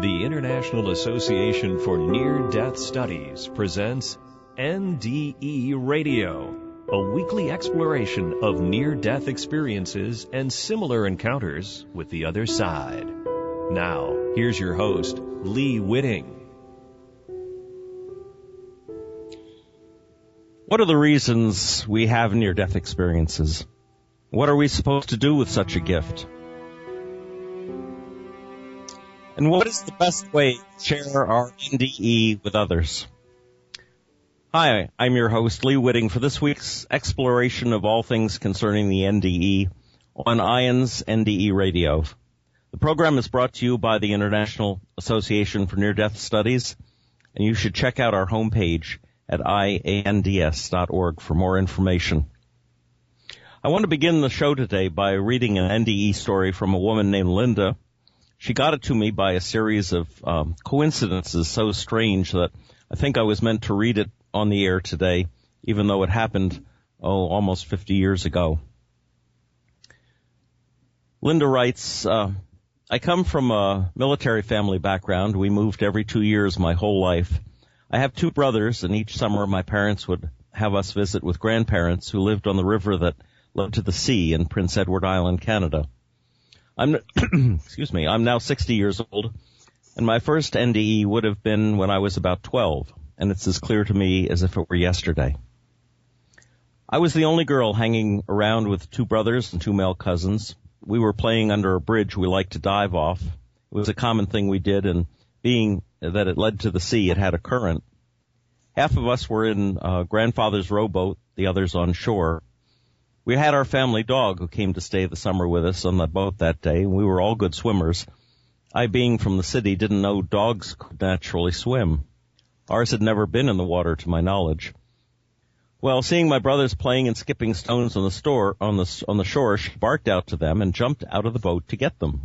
The International Association for Near-Death Studies presents NDE Radio, a weekly exploration of near-death experiences and similar encounters with the other side. Now, here's your host, Lee Whitting. What are the reasons we have near-death experiences? What are we supposed to do with such a gift? And what is the best way to share our NDE with others? Hi, I'm your host, Lee Whitting, for this week's exploration of all things concerning the NDE on IANDS NDE Radio. The program is brought to you by the International Association for Near-Death Studies, and you should check out our homepage at IANDS.org for more information. I want to begin the show today by reading an NDE story from a woman named Linda. She got it to me by a series of coincidences so strange that I think I was meant to read it on the air today, even though it happened, almost 50 years ago. Linda writes, I come from a military family background. We moved every 2 years my whole life. I have two brothers, and each summer my parents would have us visit with grandparents who lived on the river that led to the sea in Prince Edward Island, Canada. I'm now 60 years old, and my first NDE would have been when I was about 12, and it's as clear to me as if it were yesterday. I was the only girl hanging around with two brothers and two male cousins. We were playing under a bridge we liked to dive off. It was a common thing we did, and being that it led to the sea, it had a current. Half of us were in grandfather's rowboat, the others on shore. We had our family dog who came to stay the summer with us on the boat that day, and we were all good swimmers. I, being from the city, didn't know dogs could naturally swim. Ours had never been in the water, to my knowledge. Well, seeing my brothers playing and skipping stones on the shore, she barked out to them and jumped out of the boat to get them.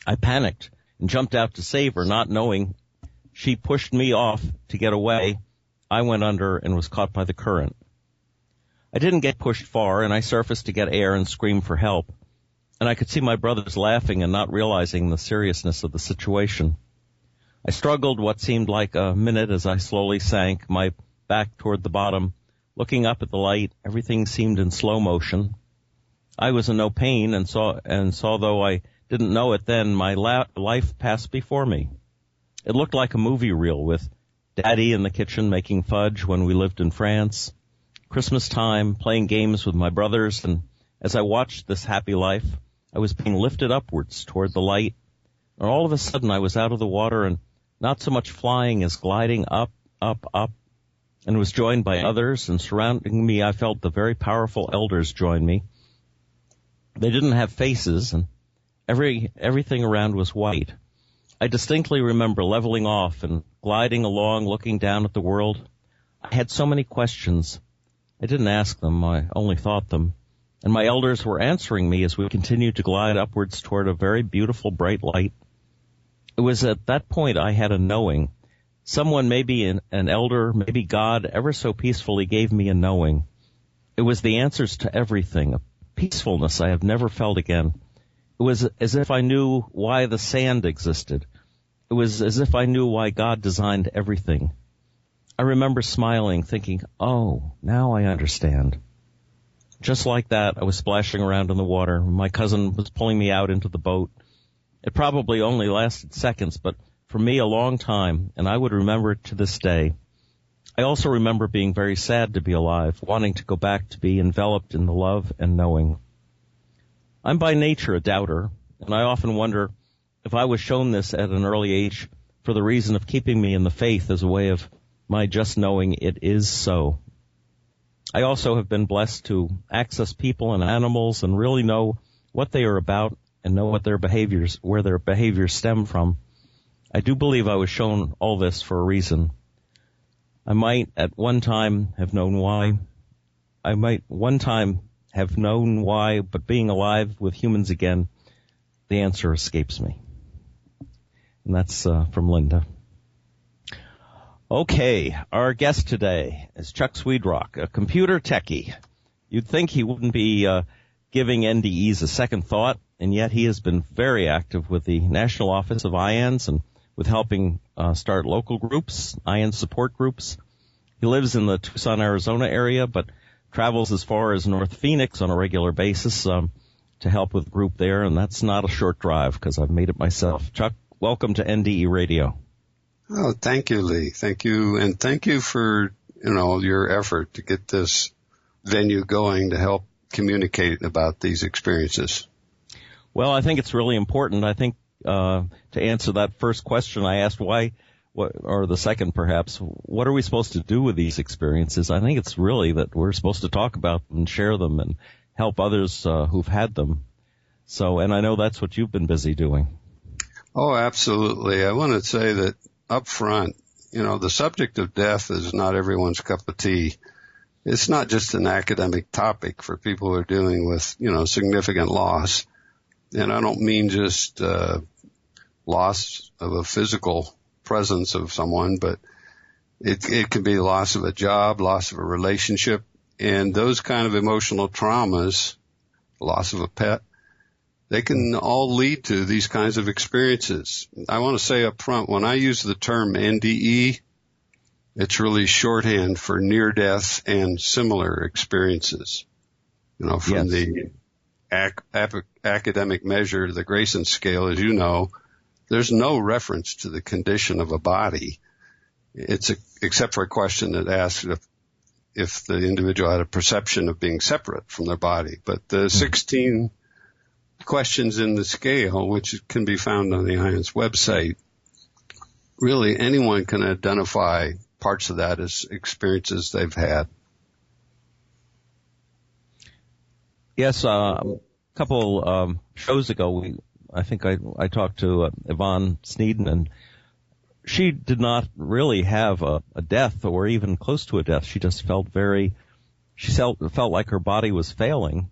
I panicked and jumped out to save her, not knowing. She pushed me off to get away. I went under and was caught by the current. I didn't get pushed far, and I surfaced to get air and screamed for help. And I could see my brothers laughing and not realizing the seriousness of the situation. I struggled what seemed like a minute as I slowly sank, my back toward the bottom. Looking up at the light, everything seemed in slow motion. I was in no pain and saw though I didn't know it then, my life passed before me. It looked like a movie reel with Daddy in the kitchen making fudge when we lived in France, Christmas time, playing games with my brothers, and as I watched this happy life, I was being lifted upwards toward the light, and all of a sudden I was out of the water and not so much flying as gliding up, and was joined by others, and surrounding me I felt the very powerful elders join me. They didn't have faces, and everything around was white. I distinctly remember leveling off and gliding along, looking down at the world. I had so many questions. I didn't ask them, I only thought them. And my elders were answering me as we continued to glide upwards toward a very beautiful bright light. It was at that point I had a knowing. Someone, maybe an elder, maybe God, ever so peacefully gave me a knowing. It was the answers to everything, a peacefulness I have never felt again. It was as if I knew why the sand existed. It was as if I knew why God designed everything. I remember smiling, thinking, oh, now I understand. Just like that, I was splashing around in the water. My cousin was pulling me out into the boat. It probably only lasted seconds, but for me a long time, and I would remember it to this day. I also remember being very sad to be alive, wanting to go back to be enveloped in the love and knowing. I'm by nature a doubter, and I often wonder if I was shown this at an early age for the reason of keeping me in the faith as a way of my just knowing it is so. I also have been blessed to access people and animals and really know what they are about and know what their behaviors, where their behaviors stem from. I do believe I was shown all this for a reason. I might at one time have known why. But being alive with humans again, the answer escapes me. And that's from Linda. Okay, our guest today is Chuck Sweedrock, a computer techie. You'd think he wouldn't be giving NDEs a second thought and yet he has been very active with the National Office of IANDS and with helping start local groups, IANDS support groups. He lives in the Tucson, Arizona area, but travels as far as North Phoenix on a regular basis to help with the group there, and that's not a short drive because I've made it myself. Chuck, welcome to NDE Radio. Oh, thank you, Lee. Thank you, and thank you for, your effort to get this venue going to help communicate about these experiences. Well, I think it's really important. I think to answer that first question I asked, or the second perhaps, what are we supposed to do with these experiences? I think it's really that we're supposed to talk about them and share them and help others who've had them. So, and I know that's what you've been busy doing. Oh, absolutely. I want to say that up front, the subject of death is not everyone's cup of tea. It's not just an academic topic for people who are dealing with, significant loss. And I don't mean just loss of a physical presence of someone, but it can be loss of a job, loss of a relationship, and those kind of emotional traumas, loss of a pet, they can all lead to these kinds of experiences. I want to say up front, when I use the term NDE, it's really shorthand for near-death and similar experiences. From the academic measure, the Grayson scale, as you know, there's no reference to the condition of a body. Except for a question that asks if the individual had a perception of being separate from their body. But the 16 questions in the scale, which can be found on the IANDS website, really anyone can identify parts of that as experiences they've had. Yes, a couple shows ago, I think I talked to Yvonne Sneeden, and she did not really have a death or even close to a death. She just felt felt like her body was failing,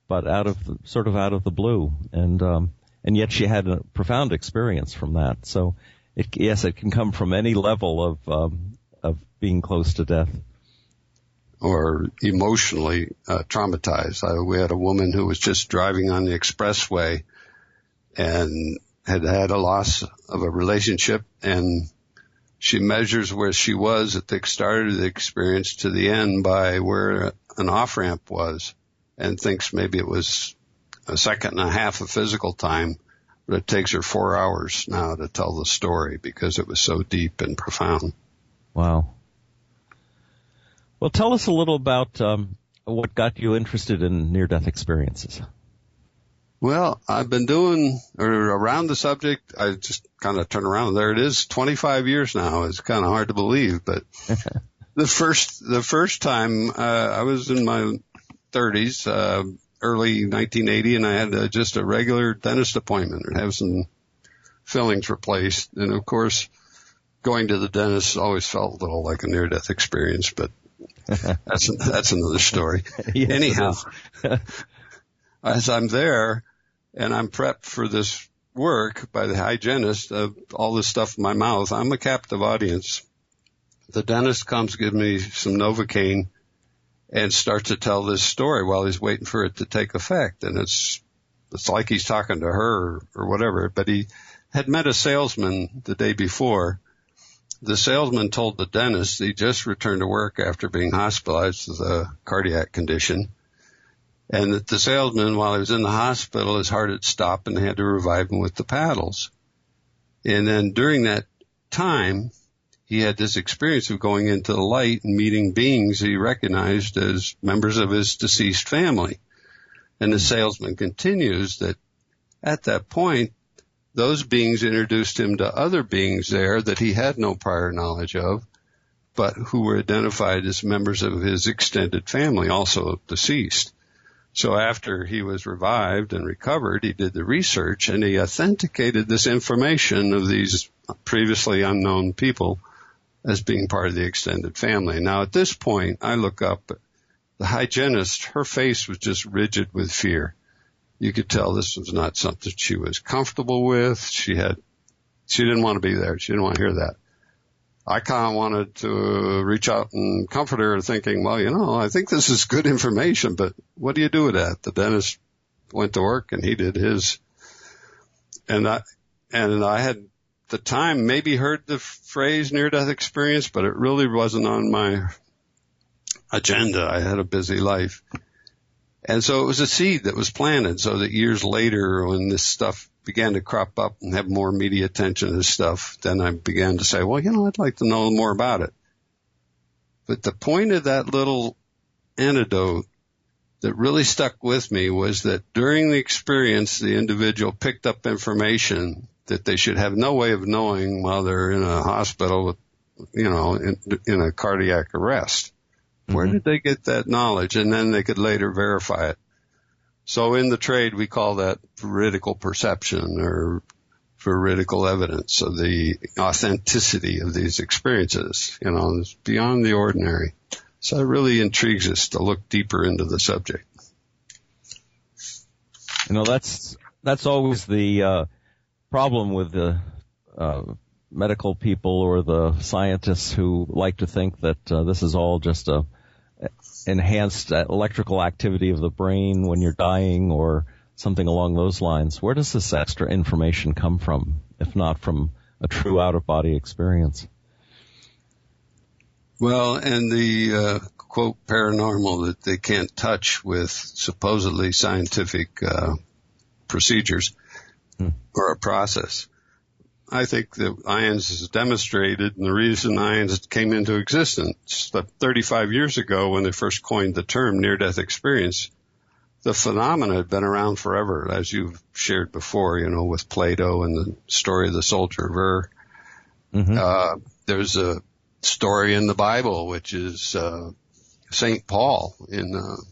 but out of the blue, and yet she had a profound experience from that. So it can come from any level of being close to death. Or emotionally traumatized. We had a woman who was just driving on the expressway and had a loss of a relationship, and she measures where she was at the start of the experience to the end by where an off-ramp was, and thinks maybe it was a second and a half of physical time, but it takes her 4 hours now to tell the story because it was so deep and profound. Wow. Well, tell us a little about what got you interested in near-death experiences. Well, I've been around the subject. I just kind of turn around. There it is, 25 years now. It's kind of hard to believe, but the first time, I was in my 30s, early 1980, and I had just a regular dentist appointment and have some fillings replaced. And of course, going to the dentist always felt a little like a near-death experience, but that's another story. Yes, anyhow, as I'm there and I'm prepped for this work by the hygienist of all this stuff in my mouth, I'm a captive audience. The dentist comes, give me some Novocaine, and starts to tell this story while he's waiting for it to take effect. And it's like he's talking to her or whatever. But he had met a salesman the day before. The salesman told the dentist he just returned to work after being hospitalized with a cardiac condition, and that the salesman, while he was in the hospital, his heart had stopped and they had to revive him with the paddles. And then during that time, he had this experience of going into the light and meeting beings he recognized as members of his deceased family. And the salesman continues that at that point, those beings introduced him to other beings there that he had no prior knowledge of, but who were identified as members of his extended family, also deceased. So after he was revived and recovered, he did the research and he authenticated this information of these previously unknown people as being part of the extended family. Now, at this point, I look up, the hygienist, her face was just rigid with fear. You could tell this was not something she was comfortable with. She didn't want to be there. She didn't want to hear that. I kind of wanted to reach out and comfort her, thinking, well, I think this is good information, but what do you do with that? The dentist went to work and he did his. And I had at the time maybe heard the phrase near-death experience, but it really wasn't on my agenda. I had a busy life. And so it was a seed that was planted so that years later when this stuff began to crop up and have more media attention to stuff, then I began to say, well, I'd like to know more about it. But the point of that little anecdote that really stuck with me was that during the experience, the individual picked up information that they should have no way of knowing while they're in a hospital with, in a cardiac arrest. Where did they get that knowledge? And then they could later verify it. So in the trade, we call that veridical perception or veridical evidence of the authenticity of these experiences. It's beyond the ordinary. So it really intrigues us to look deeper into the subject. That's always the problem with the medical people or the scientists who like to think that this is all just a enhanced electrical activity of the brain when you're dying or something along those lines. Where does this extra information come from, if not from a true out-of-body experience? Well, and the quote paranormal that they can't touch with supposedly scientific procedures or a process. I think that IANDS has demonstrated, and the reason IANDS came into existence, that 35 years ago when they first coined the term near-death experience, the phenomena had been around forever, as you've shared before, with Plato and the story of the soldier of Ur. There's a story in the Bible, which is St. Paul in the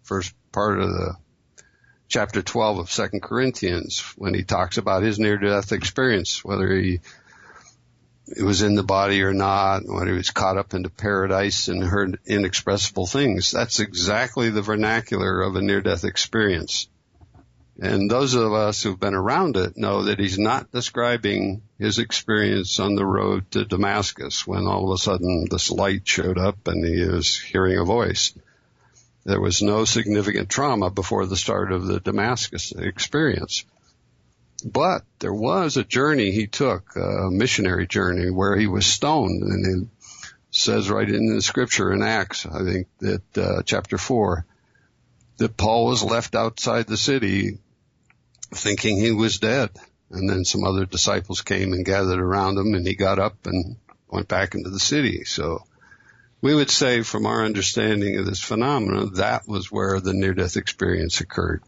first part of the chapter 12 of 2 Corinthians, when he talks about his near-death experience, whether it was in the body or not, whether he was caught up into paradise and heard inexpressible things. That's exactly the vernacular of a near-death experience. And those of us who've been around it know that he's not describing his experience on the road to Damascus when all of a sudden this light showed up and he was hearing a voice. There was no significant trauma before the start of the Damascus experience. But there was a journey he took, a missionary journey, where he was stoned. And it says right in the scripture in Acts, I think, that chapter 4, that Paul was left outside the city thinking he was dead. And then some other disciples came and gathered around him, and he got up and went back into the city. So we would say from our understanding of this phenomenon, that was where the near-death experience occurred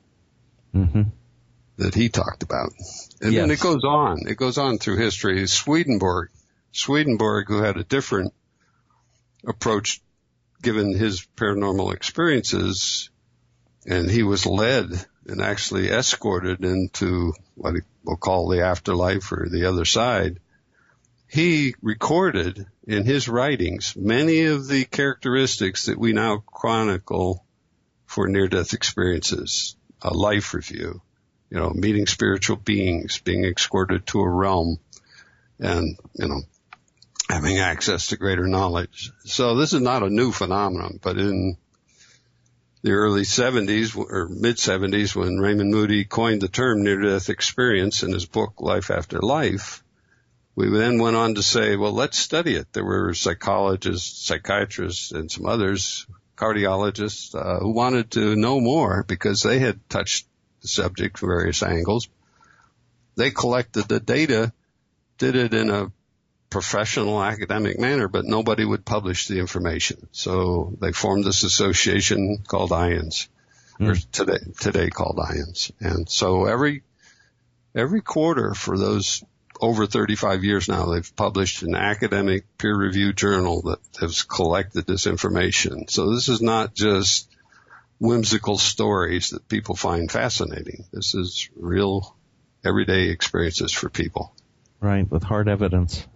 that he talked about. And then it goes on. It goes on through history. Swedenborg, who had a different approach given his paranormal experiences, and he was led and actually escorted into what we'll call the afterlife or the other side. He recorded in his writings many of the characteristics that we now chronicle for near-death experiences. A life review, meeting spiritual beings, being escorted to a realm, and, having access to greater knowledge. So this is not a new phenomenon, but in the early 70s or mid-70s, when Raymond Moody coined the term near-death experience in his book Life After Life, we then went on to say, well, let's study it. There were psychologists, psychiatrists, and some others, cardiologists, who wanted to know more because they had touched the subject from various angles. They collected the data, did it in a professional academic manner, but nobody would publish the information. So they formed this association called IANDS, or today called IANDS. And so every quarter for those over 35 years now, they've published an academic peer-reviewed journal that has collected this information. So this is not just whimsical stories that people find fascinating. This is real everyday experiences for people. Right, with hard evidence.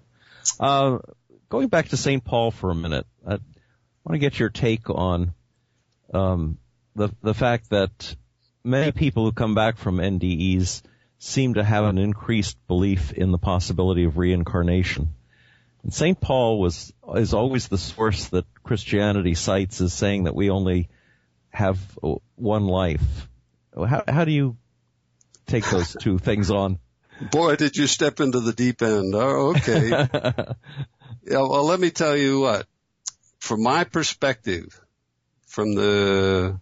Going back to St. Paul for a minute, I want to get your take on the fact that many people who come back from NDEs seem to have an increased belief in the possibility of reincarnation. And St. Paul is always the source that Christianity cites as saying that we only have one life. How do you take those two things on? Boy, did you step into the deep end. Oh, okay. Yeah, well, let me tell you what. From my perspective, from the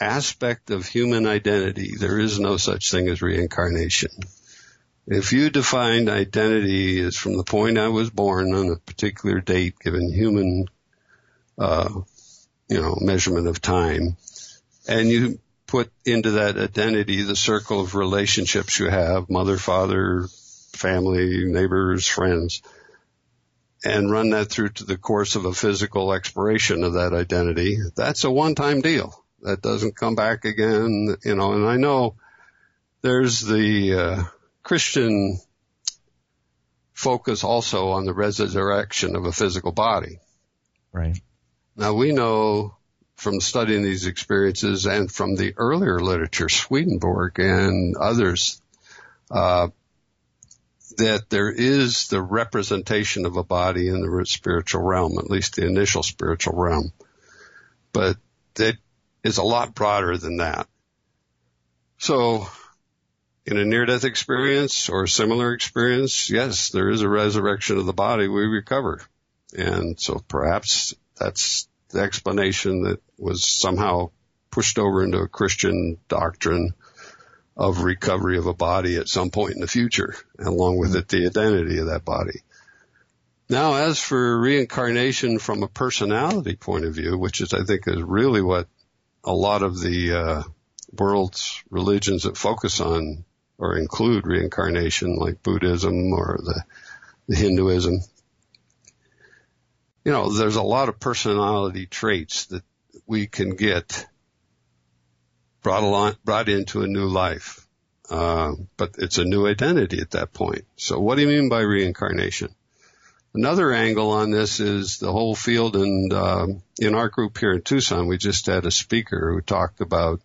aspect of human identity, there is no such thing as reincarnation. If you defined identity as from the point I was born on a particular date, given human, measurement of time, and you put into that identity the circle of relationships you have, mother, father, family, neighbors, friends, and run that through to the course of a physical exploration of that identity, that's a one-time deal. That doesn't come back again, and I know there's the Christian focus also on the resurrection of a physical body. Right. Now, we know from studying these experiences and from the earlier literature, Swedenborg and others, that there is the representation of a body in the spiritual realm, at least the initial spiritual realm. But that is a lot broader than that. So, in a near-death experience or a similar experience, yes, there is a resurrection of the body. We recover. And so perhaps that's the explanation that was somehow pushed over into a Christian doctrine of recovery of a body at some point in the future, and along with it, the identity of that body. Now, as for reincarnation from a personality point of view, which is, I think, is really what a lot of the world's religions that focus on or include reincarnation, like Buddhism or the Hinduism, there's a lot of personality traits that we can get brought into a new life. But it's a new identity at that point. So what do you mean by reincarnation? Another angle on this is the whole field, and in our group here in Tucson, we just had a speaker who talked about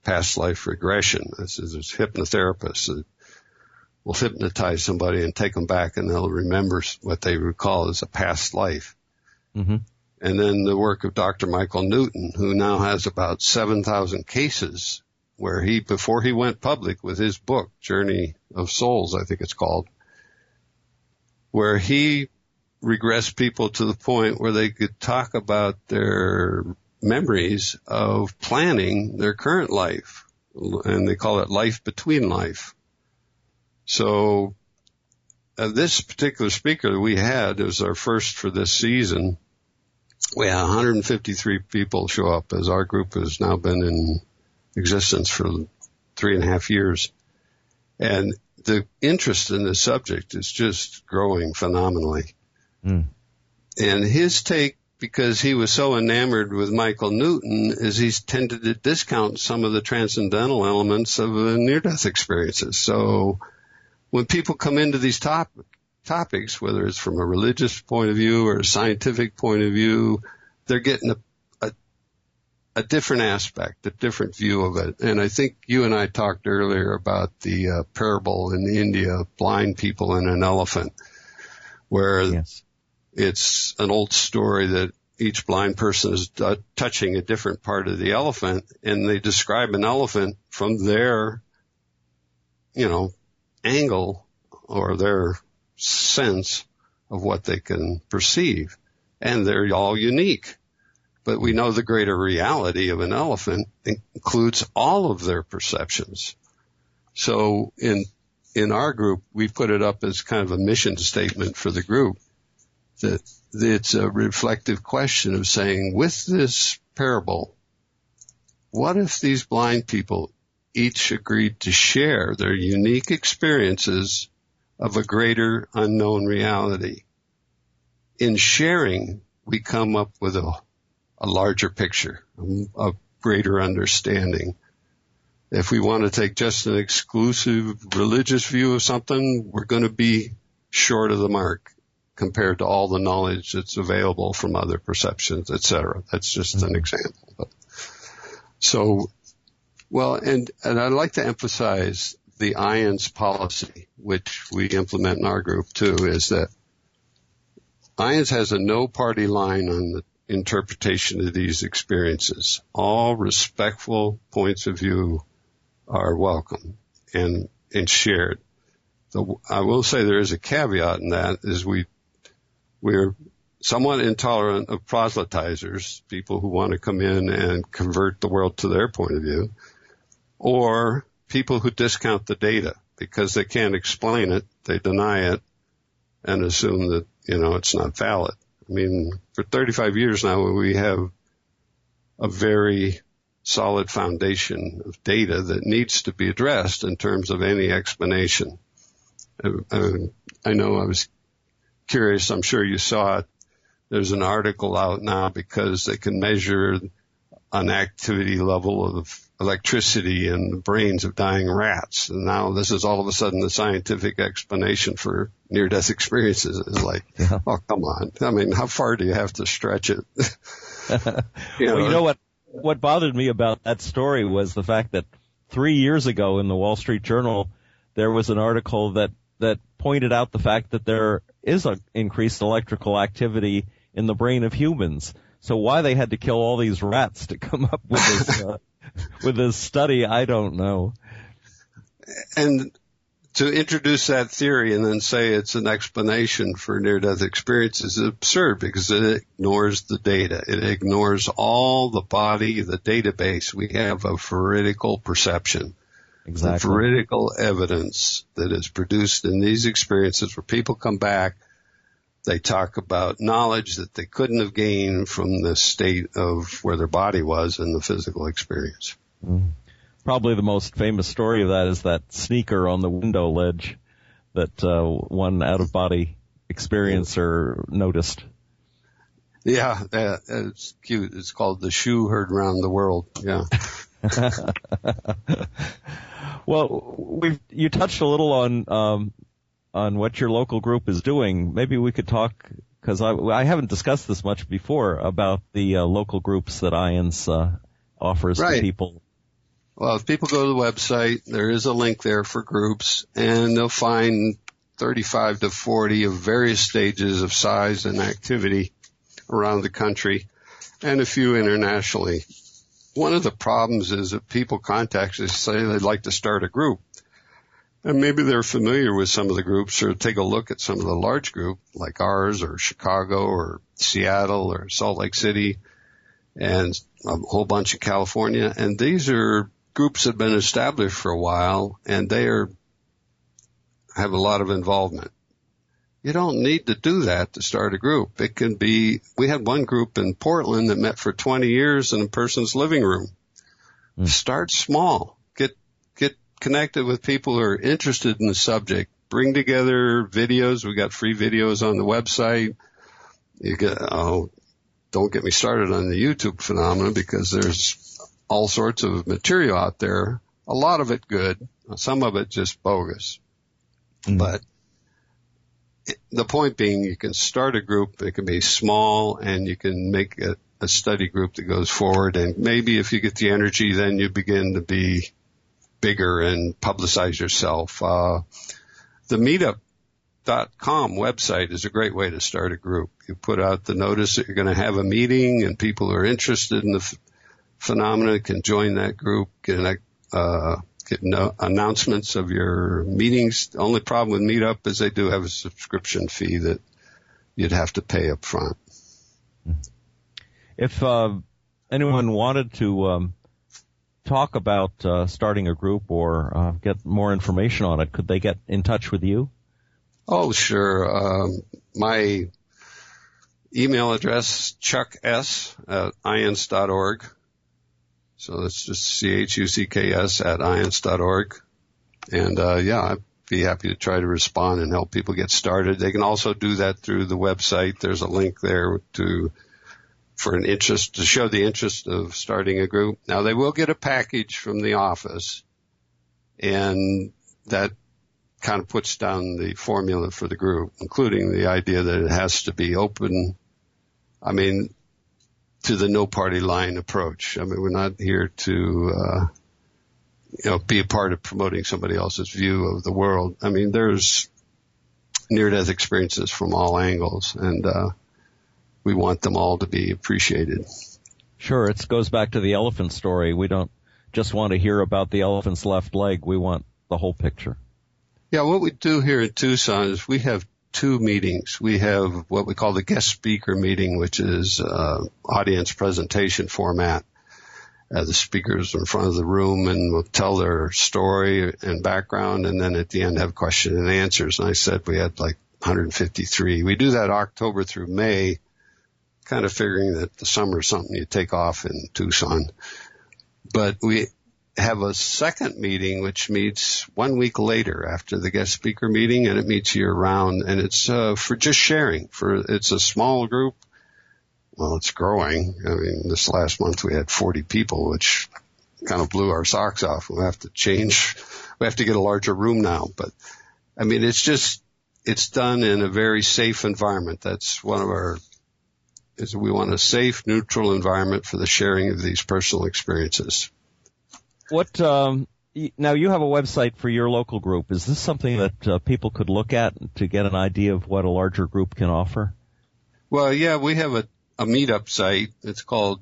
past life regression. This is hypnotherapists that will hypnotize somebody and take them back, and they'll remember what they recall as a past life. Mm-hmm. And then the work of Dr. Michael Newton, who now has about 7,000 cases where before he went public with his book, Journey of Souls, I think it's called, where he regressed people to the point where they could talk about their memories of planning their current life. And they call it life between life. So this particular speaker that we had, it was our first for this season. We had 153 people show up, as our group has now been in existence for 3.5 years. And the interest in this subject is just growing phenomenally. Mm. And his take, because he was so enamored with Michael Newton, is he's tended to discount some of the transcendental elements of near-death experiences. So when people come into these topics, whether it's from a religious point of view or a scientific point of view, they're getting a different aspect, a different view of it. And I think you and I talked earlier about the parable in India of blind people and an elephant, where yes, it's an old story that each blind person is touching a different part of the elephant, and they describe an elephant from their, angle or their sense of what they can perceive. And they're all unique. But we know the greater reality of an elephant includes all of their perceptions. So in our group, we put it up as kind of a mission statement for the group, that it's a reflective question of saying, with this parable, what if these blind people each agreed to share their unique experiences of a greater unknown reality? In sharing, we come up with a larger picture, a greater understanding. If we want to take just an exclusive religious view of something, we're going to be short of the mark compared to all the knowledge that's available from other perceptions, etc. That's just an example. But, and I'd like to emphasize the IANDS policy, which we implement in our group too, is that IANDS has a no party line on the interpretation of these experiences. All respectful points of view are welcome and shared. So I will say there is a caveat in that, is we're somewhat intolerant of proselytizers, people who want to come in and convert the world to their point of view, or people who discount the data because they can't explain it, they deny it, and assume that, it's not valid. I mean, for 35 years now, we have a very solid foundation of data that needs to be addressed in terms of any explanation. I know I was curious, I'm sure you saw it. There's an article out now because they can measure an activity level of electricity in the brains of dying rats. And now this is all of a sudden the scientific explanation for near-death experiences. It's like, Oh, come on. I mean, how far do you have to stretch it? Well, what bothered me about that story was the fact that 3 years ago in the Wall Street Journal, there was an article that pointed out the fact that there is an increased electrical activity in the brain of humans. So why they had to kill all these rats to come up with this with this study, I don't know. And to introduce that theory and then say it's an explanation for near-death experiences is absurd because it ignores the data. It ignores all the body, the database we have of veridical perception. Exactly. The veridical evidence that is produced in these experiences where people come back, they talk about knowledge that they couldn't have gained from the state of where their body was in the physical experience. Probably the most famous story of that is that sneaker on the window ledge that one out-of-body experiencer noticed. Yeah, it's cute. It's called The Shoe Heard Round the World. Yeah. Well, you touched a little on what your local group is doing. Maybe we could talk, because I haven't discussed this much before, about the local groups that IANDS offers to people. Well, if people go to the website, there is a link there for groups, and they'll find 35 to 40 of various stages of size and activity around the country, and a few internationally. One of the problems is that people contact us, say they'd like to start a group. And maybe they're familiar with some of the groups or take a look at some of the large groups like ours or Chicago or Seattle or Salt Lake City and a whole bunch of California. And these are groups that have been established for a while and they have a lot of involvement. You don't need to do that to start a group. It can be, we had one group in Portland that met for 20 years in a person's living room. Start small. Get connected with people who are interested in the subject. Bring together videos. We got free videos on the website. Don't get me started on the YouTube phenomenon because there's all sorts of material out there. A lot of it good. Some of it just bogus. But the point being, you can start a group. It can be small, and you can make a study group that goes forward. And maybe if you get the energy, then you begin to be bigger and publicize yourself. The meetup.com website is a great way to start a group. You put out the notice that you're going to have a meeting, and people who are interested in the phenomena can join that group, get announcements of your meetings. The only problem with Meetup is they do have a subscription fee that you'd have to pay up front. If anyone wanted to talk about starting a group or get more information on it, could they get in touch with you? Oh, sure. My email address, chucks@iands.org. So that's just CHUCKS@iands.org. And, I'd be happy to try to respond and help people get started. They can also do that through the website. There's a link there to show the interest of starting a group. Now, they will get a package from the office, and that kind of puts down the formula for the group, including the idea that it has to be open. To the no party line approach. We're not here to, be a part of promoting somebody else's view of the world. There's near-death experiences from all angles, and we want them all to be appreciated. Sure, it goes back to the elephant story. We don't just want to hear about the elephant's left leg. We want the whole picture. Yeah, what we do here in Tucson is we have 2 meetings. We have what we call the guest speaker meeting, which is audience presentation format. The speakers in front of the room and will tell their story and background, and then at the end have question and answers. And I said we had like 153. We do that October through May, kind of figuring that the summer is something you take off in Tucson. But we have a second meeting which meets 1 week later after the guest speaker meeting, and it meets year round, and it's for just sharing. It's a small group. Well, it's growing. I mean, this last month we had 40 people, which kind of blew our socks off. We have to change. We have to get a larger room now. But, I mean, it's done in a very safe environment. That's one of we want a safe, neutral environment for the sharing of these personal experiences. Now you have a website for your local group. Is this something that people could look at to get an idea of what a larger group can offer? Well, yeah, we have a meetup site. It's called,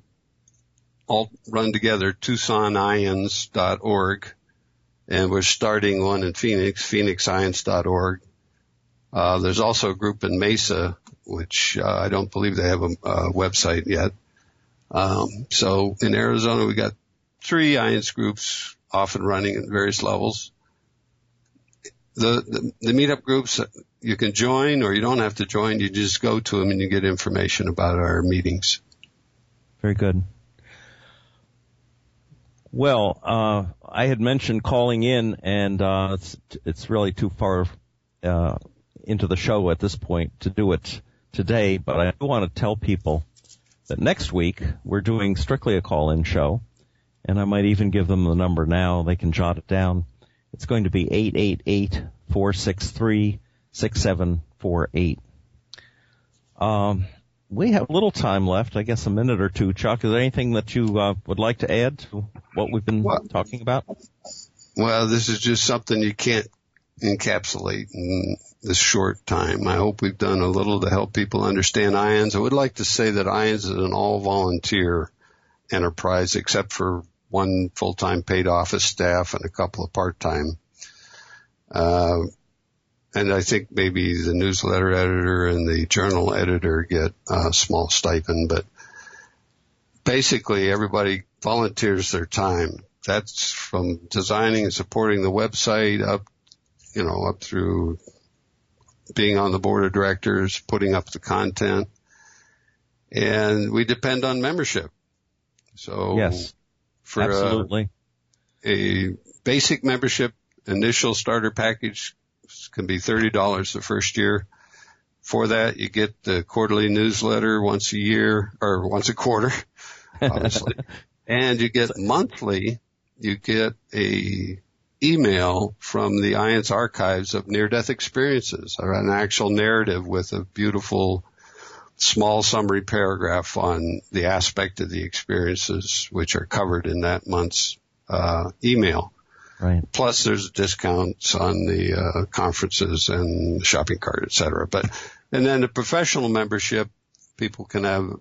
all run together, TucsonIANDS.org. And we're starting one in Phoenix, PhoenixIANDS.org. There's also a group in Mesa, which I don't believe they have a website yet. So in Arizona, we got 3 IANDS groups off and running at various levels. The meetup groups, you can join or you don't have to join. You just go to them and you get information about our meetings. Very good. Well, I had mentioned calling in, and it's really too far into the show at this point to do it today, but I do want to tell people that next week we're doing strictly a call-in show, and I might even give them the number now. They can jot it down. It's going to be 888-463-6748. We have a little time left, I guess a minute or two. Chuck, is there anything that you would like to add to what we've been talking about? Well, this is just something you can't encapsulate in this short time. I hope we've done a little to help people understand IANDS. I would like to say that IANDS is an all-volunteer enterprise except for 1 full-time paid office staff and a couple of part-time. And I think maybe the newsletter editor and the journal editor get a small stipend, but basically everybody volunteers their time. That's from designing and supporting the website up through being on the board of directors, putting up the content, and we depend on membership. So yes, for absolutely. A basic membership initial starter package can be $30 the first year. For that, you get the quarterly newsletter once a year or once a quarter, obviously, and you get monthly. You get a email from the IANDS archives of near-death experiences, or an actual narrative with a beautiful small summary paragraph on the aspect of the experiences which are covered in that month's email. Right. Plus, there's discounts on the conferences and shopping cart, et cetera. And then the professional membership, people can have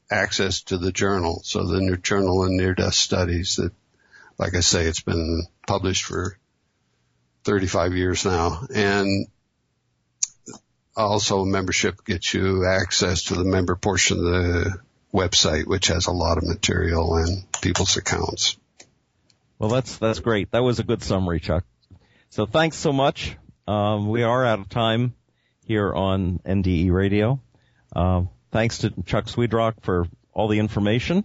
access to the journal. So the journal in near-death studies that, like I say, it's been published for 35 years now. And also membership gets you access to the member portion of the website, which has a lot of material and people's accounts. Well, that's great. That was a good summary, Chuck. So thanks so much. We are out of time here on NDE Radio. Thanks to Chuck Sweedrock for all the information,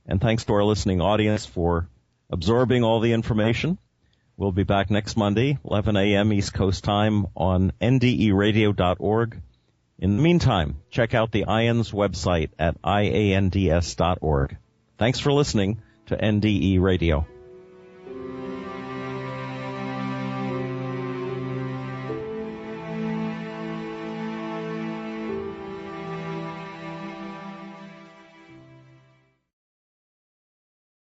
and thanks to our listening audience for absorbing all the information. We'll be back next Monday, 11 a.m. East Coast time on nderadio.org. In the meantime, check out the IANDS website at iands.org. Thanks for listening to NDE Radio.